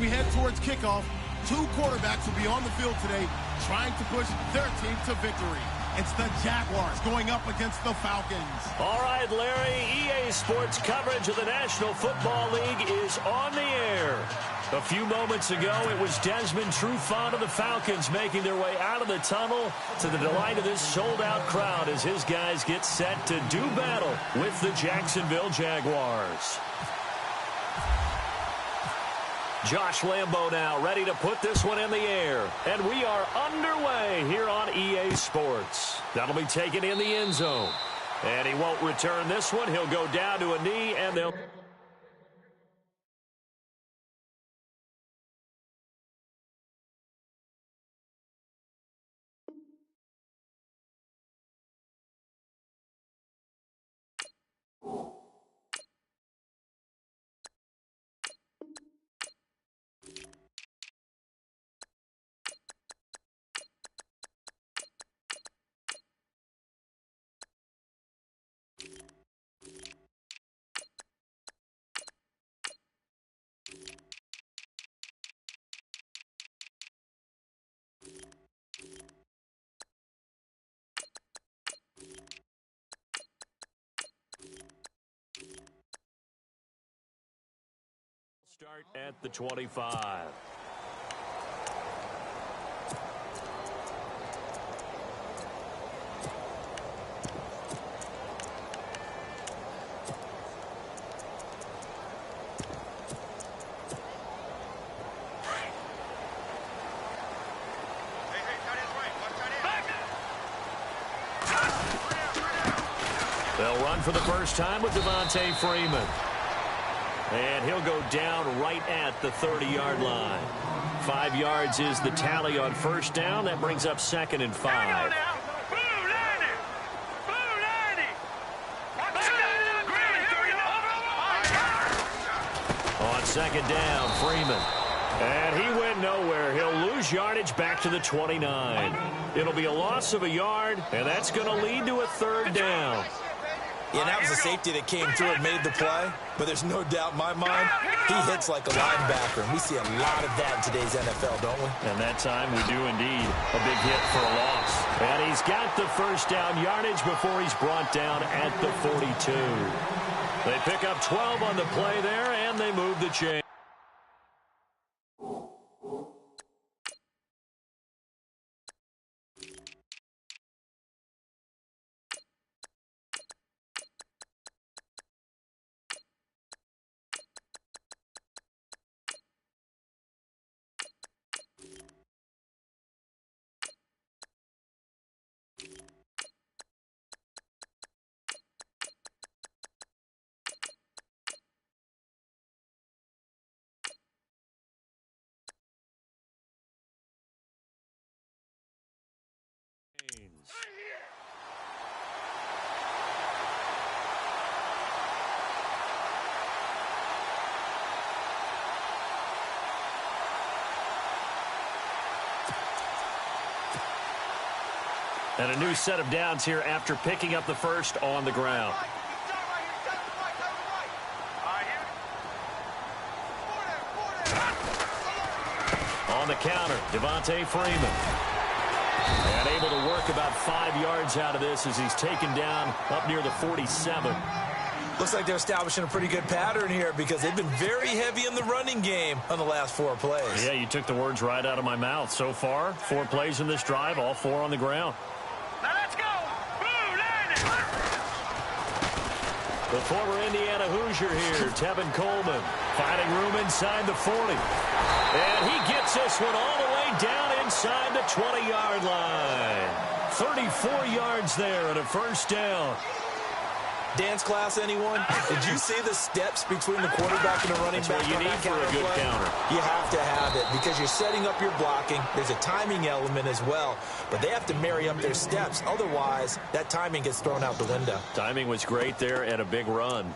we head towards kickoff, two quarterbacks will be on the field today trying to push their team to victory. It's the Jaguars going up against the Falcons. All right, Larry, EA Sports coverage of the National Football League is on the air. A few moments ago, it was Desmond Trufant of the Falcons making their way out of the tunnel to the delight of this sold-out crowd as his guys get set to do battle with the Jacksonville Jaguars. Josh Lambo now ready to put this one in the air. And we are underway here on EA Sports. That'll be taken in the end zone. And he won't return this one. He'll go down to a knee, and they'll... Start at the 25. They'll run for the first time with Devontae Freeman. And he'll go down right at the 30-yard line. 5 yards is the tally on first down. That brings up 2nd and 5. On 2nd down, Freeman. And he went nowhere. He'll lose yardage back to the 29. It'll be a loss of a yard, and that's going to lead to a 3rd down. Yeah, that was a safety that came through and made the play. But there's no doubt in my mind, he hits like a linebacker. And we see a lot of that in today's NFL, don't we? And that time we do indeed. A big hit for a loss. And he's got the first down yardage before he's brought down at the 42. They pick up 12 on the play there, and they move the chain. And a new set of downs here after picking up the first on the ground. On the counter, Devontae Freeman. And able to work about 5 yards out of this as he's taken down up near the 47. Looks like they're establishing a pretty good pattern here because they've been very heavy in the running game on the last 4 plays. Yeah, you took the words right out of my mouth. So far, 4 plays in this drive, all 4 on the ground. Now let's go! The former Indiana Hoosier here, Tevin Coleman, finding room inside the 40. And he gets this one all the way down inside the 20-yard line. 34 yards there and a first down. Dance class, anyone? Did you see the steps between the quarterback and the running back? That's what you need for a good counter. You have to have it because you're setting up your blocking. There's a timing element as well, but they have to marry up their steps. Otherwise, that timing gets thrown out the window. Timing was great there and a big run.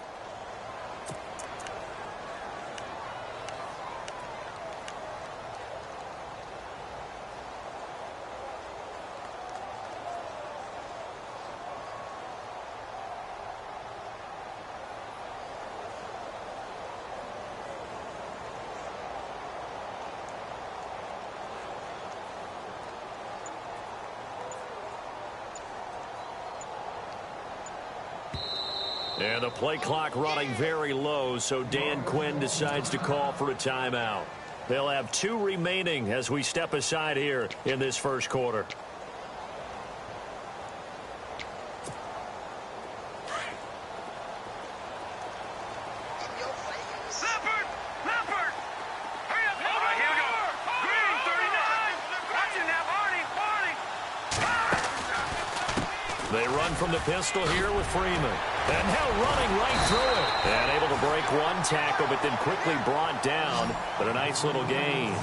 And the play clock running very low, so Dan Quinn decides to call for a timeout. They'll have 2 remaining as we step aside here in this first quarter. They run from the pistol here with Freeman. And now running right through it. And able to break 1 tackle, but then quickly brought down. But a nice little gain.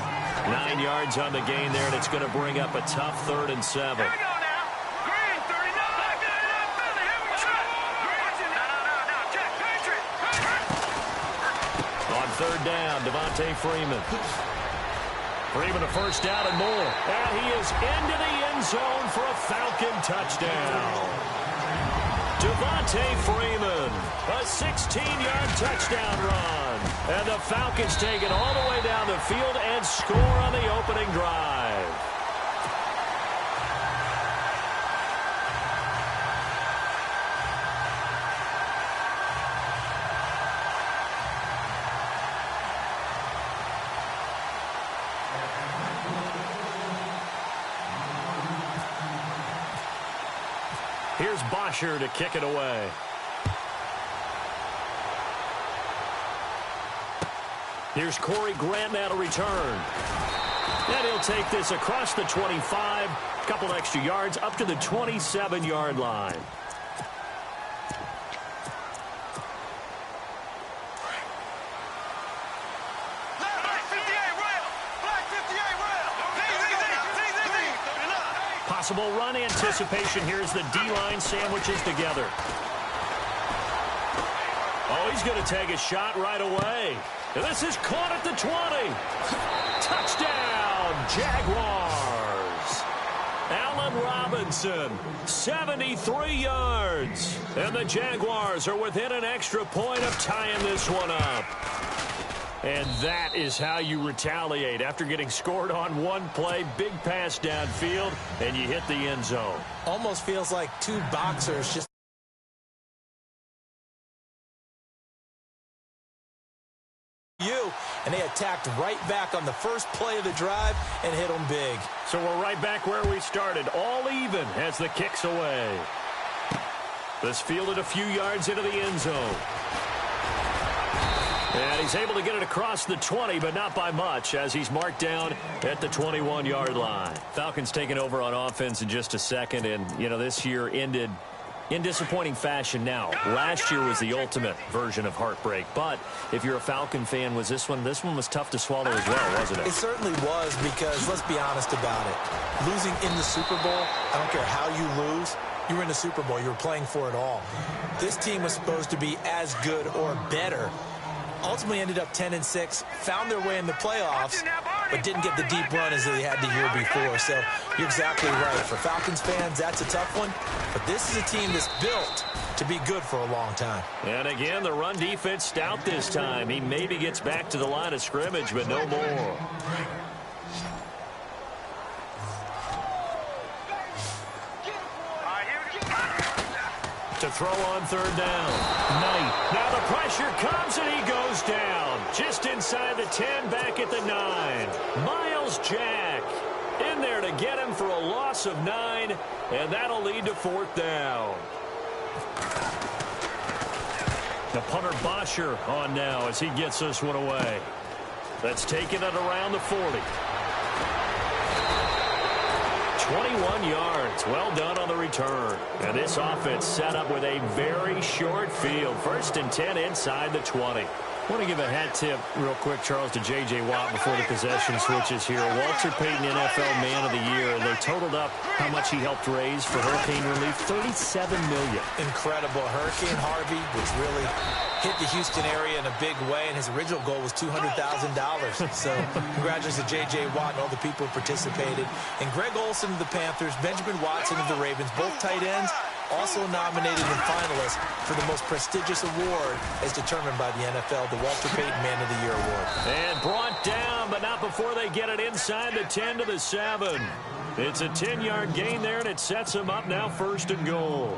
9 yards on the gain there, and it's going to bring up a tough 3rd and 7. Here we go now. Green, 39. On 3rd down, Devontae Freeman. Freeman a first down and more. And he is into the end zone for a Falcon touchdown. Devontae Freeman, a 16-yard touchdown run. And the Falcons take it all the way down the field and score on the opening drive. Here's Bosher to kick it away. Here's Corey Grant now to return. And he'll take this across the 25, a couple extra yards up to the 27-yard line. Possible run anticipation here as the D-line sandwiches together. Oh, he's going to take a shot right away. And this is caught at the 20. Touchdown, Jaguars. Allen Robinson, 73 yards. And the Jaguars are within an extra point of tying this one up. And that is how you retaliate after getting scored on one play, big pass downfield, and you hit the end zone. Almost feels like 2 boxers just and they attacked right back on the first play of the drive and hit them big. So we're right back where we started, all even as the kick's away. This fielded a few yards into the end zone. And he's able to get it across the 20, but not by much, as he's marked down at the 21-yard line. Falcons taking over on offense in just a second, and, you know, this year ended in disappointing fashion now. Last year was the ultimate version of heartbreak, but if you're a Falcon fan, this one was tough to swallow as well, wasn't it? It certainly was, because let's be honest about it. Losing in the Super Bowl, I don't care how you lose, you were in the Super Bowl. You were playing for it all. This team was supposed to be as good or better. Ultimately ended up 10-6, found their way in the playoffs, but didn't get the deep run as they had the year before. So you're exactly right. For Falcons fans, that's a tough one. But this is a team that's built to be good for a long time. And again, the run defense stout this time. He maybe gets back to the line of scrimmage, but no more. To throw on 3rd down. Knight. Now the pressure comes and he goes down. Just inside the 10, back at the 9. Miles Jack in there to get him for a loss of 9, and that'll lead to 4th down. The punter Bosher on now as he gets this one away. That's taken it around the 40. 21 yards. Well done on the return. And this offense set up with a very short field. 1st and 10 inside the 20. I want to give a hat tip real quick, Charles, to J.J. Watt before the possession switches here. Walter Payton, NFL Man of the Year, and they totaled up how much he helped raise for hurricane relief, $37 million. Incredible. Hurricane Harvey, which really hit the Houston area in a big way, and his original goal was $200,000. So congratulations to J.J. Watt and all the people who participated. And Greg Olsen of the Panthers, Benjamin Watson of the Ravens, both tight ends, also nominated and finalists for the most prestigious award as determined by the NFL, the Walter Payton Man of the Year Award. And brought down, but not before they get it inside the 10 to the 7. It's a 10-yard gain there, and it sets them up now 1st and goal.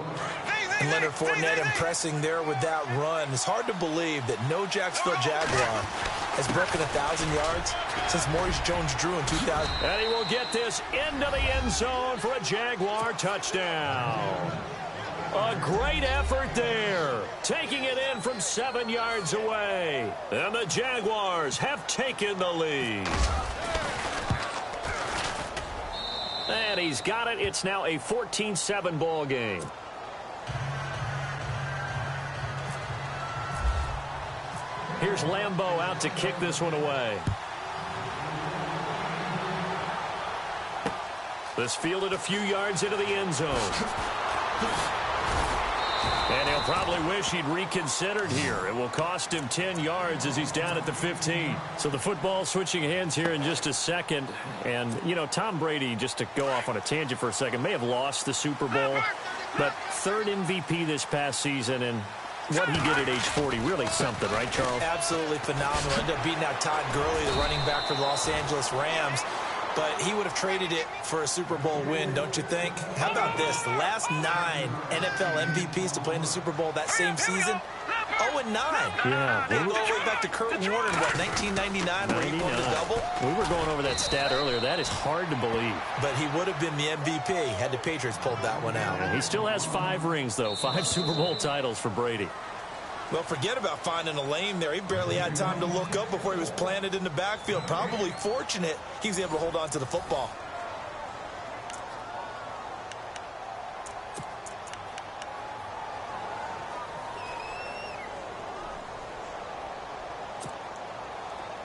And Leonard Fournette impressing there with that run. It's hard to believe that no Jacksonville Jaguar has broken 1,000 yards since Maurice Jones-Drew in 2000. And he will get this into the end zone for a Jaguar touchdown. A great effort there, taking it in from 7 yards away. And the Jaguars have taken the lead. And he's got it. It's now a 14-7 ball game. Here's Lambeau out to kick this one away. This fielded a few yards into the end zone. And he'll probably wish he'd reconsidered here. It will cost him 10 yards as he's down at the 15. So the football switching hands here in just a second. And, you know, Tom Brady, just to go off on a tangent for a second, may have lost the Super Bowl. But third MVP this past season, and what he did at age 40, really something, right, Charles? Absolutely phenomenal. Ended up beating out Todd Gurley, the running back for the Los Angeles Rams. But he would have traded it for a Super Bowl win, don't you think? How about this? The last 9 NFL MVPs to play in the Super Bowl that same season, 0-9. Yeah. They go all the way back to Kurt Warner in, what, 1999, where he won the double? We were going over that stat earlier. That is hard to believe. But he would have been the MVP had the Patriots pulled that one out. And he still has 5 rings, though. 5 Super Bowl titles for Brady. Well, forget about finding a lane there. He barely had time to look up before he was planted in the backfield. Probably fortunate he was able to hold on to the football.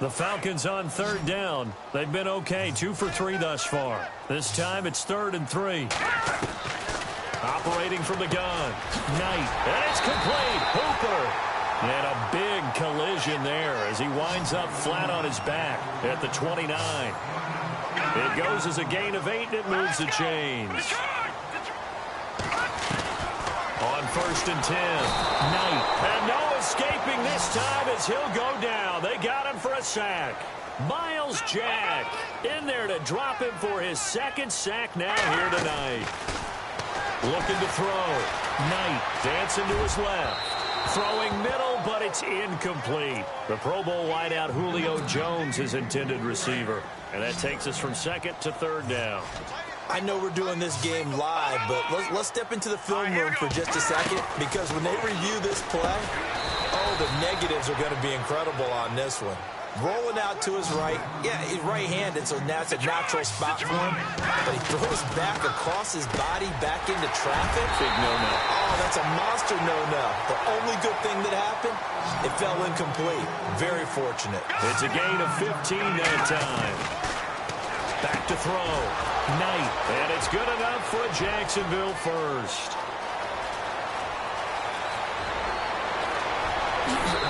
The Falcons on third down. They've been okay, 2 for 3 thus far. This time it's 3rd and 3. Operating from the gun. Knight. And it's complete. Hooper. And a big collision there as he winds up flat on his back at the 29. It goes as a gain of 8, and it moves the chains. On 1st and 10. Knight. And no escaping this time as he'll go down. They got him for a sack. Myles Jack in there to drop him for his 2nd sack now here tonight. Looking to throw. Knight dancing to his left. Throwing middle, but it's incomplete. The Pro Bowl wideout Julio Jones, his intended receiver. And that takes us from 2nd to 3rd down. I know we're doing this game live, but let's step into the film room for just a second, because when they review this play, oh, the negatives are going to be incredible on this one. Rolling out to his right. Yeah, he's right-handed, so that's a natural spot for him. But he throws back across his body back into traffic. Big no-no. Oh, that's a monster no-no. The only good thing that happened, it fell incomplete. Very fortunate. It's a gain of 15 that time. Back to throw. Knight. And it's good enough for a Jacksonville first.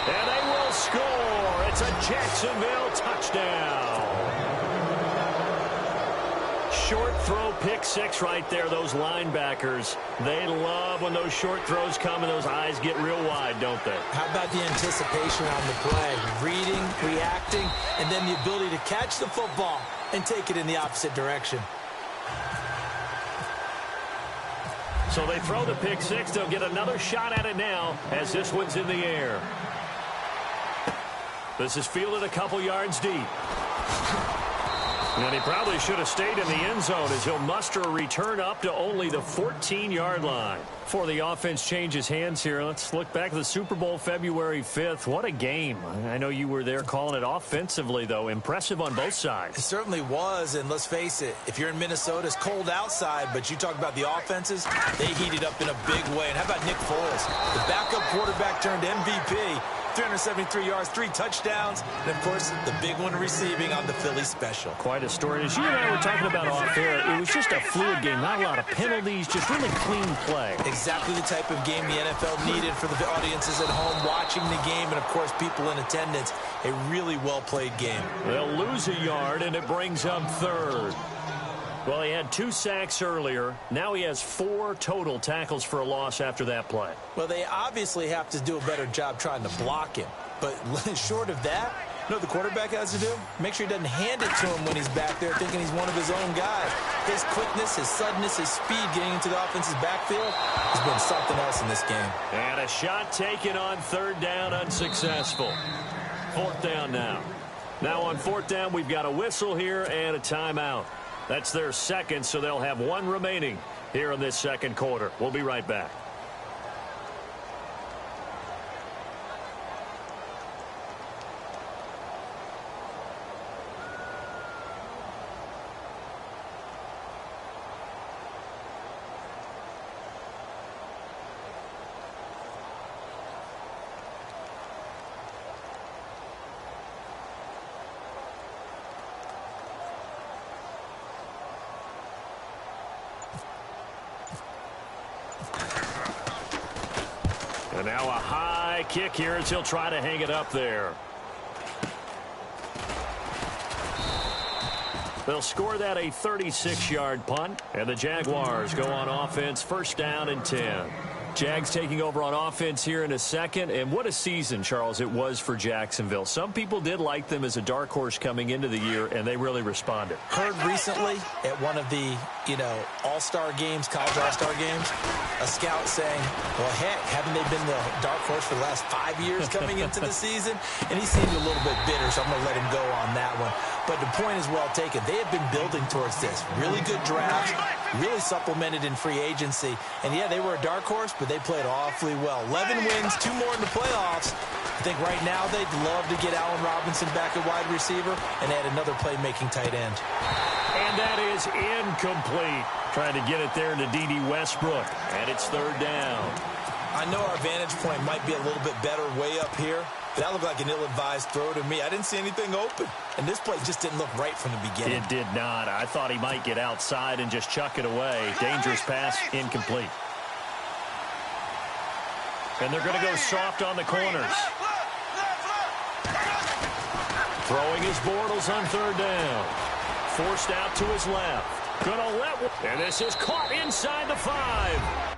And they will score. It's a Jacksonville touchdown. Short throw, pick 6 right there. Those linebackers, they love when those short throws come and those eyes get real wide, don't they? How about the anticipation on the play? Reading, reacting, and then the ability to catch the football and take it in the opposite direction. So they throw the pick 6. They'll get another shot at it now as this one's in the air. This is fielded a couple yards deep. And he probably should have stayed in the end zone as he'll muster a return up to only the 14-yard line. Before the offense changes hands here, let's look back at the Super Bowl February 5th. What a game. I know you were there calling it offensively, though. Impressive on both sides. It certainly was, and let's face it, if you're in Minnesota, it's cold outside, but you talk about the offenses, they heated up in a big way. And how about Nick Foles, the backup quarterback turned MVP, 373 yards, 3 touchdowns, and, of course, the big one receiving on the Philly special. Quite a story. As you and I were talking about off air, it was just a fluid game, not a lot of penalties, just really clean play. Exactly the type of game the NFL needed for the audiences at home watching the game and, of course, people in attendance. A really well-played game. They'll lose a yard, and it brings up 3rd. Well, he had 2 sacks earlier. Now he has 4 total tackles for a loss after that play. Well, they obviously have to do a better job trying to block him. But short of that, You know what the quarterback has to do? Make sure he doesn't hand it to him when he's back there thinking he's one of his own guys. His quickness, his suddenness, his speed getting into the offense's backfield has been something else in this game. And a shot taken on third down, unsuccessful. Fourth down now. Now on fourth down, we've got a whistle here and a timeout. That's their second, so they'll have one remaining here in this second quarter. We'll be right back. And now a high kick here as he'll try to hang it up there. They'll score that a 36-yard punt, and the Jaguars go on offense, first down and 10. Jags taking over on offense here in a second, and what a season, Charles, it was for Jacksonville. Some people did like them as a dark horse coming into the year, and they really responded. Heard recently at one of the, all-star games, college all-star games, a scout saying, well, heck, haven't they been the dark horse for the last 5 years coming into the season? And he seemed a little bit bitter, so I'm going to let him go on that one. But the point is well taken. They have been building towards this. Really good draft, really supplemented in free agency. And, yeah, they were a dark horse, but they played awfully well. 11 wins, 2 more in the playoffs. I think right now they'd love to get Allen Robinson back at wide receiver and add another playmaking tight end. And that is incomplete. Trying to get it there to D.D. Westbrook. And it's third down. I know our vantage point might be a little bit better way up here, but that looked like an ill-advised throw to me. I didn't see anything open. And this play just didn't look right from the beginning. It did not. I thought he might get outside and just chuck it away. Dangerous pass, incomplete. And they're going to go soft on the corners. Throwing his Bortles on third down. Forced out to his left. Gonna let one. And this is caught inside the 5.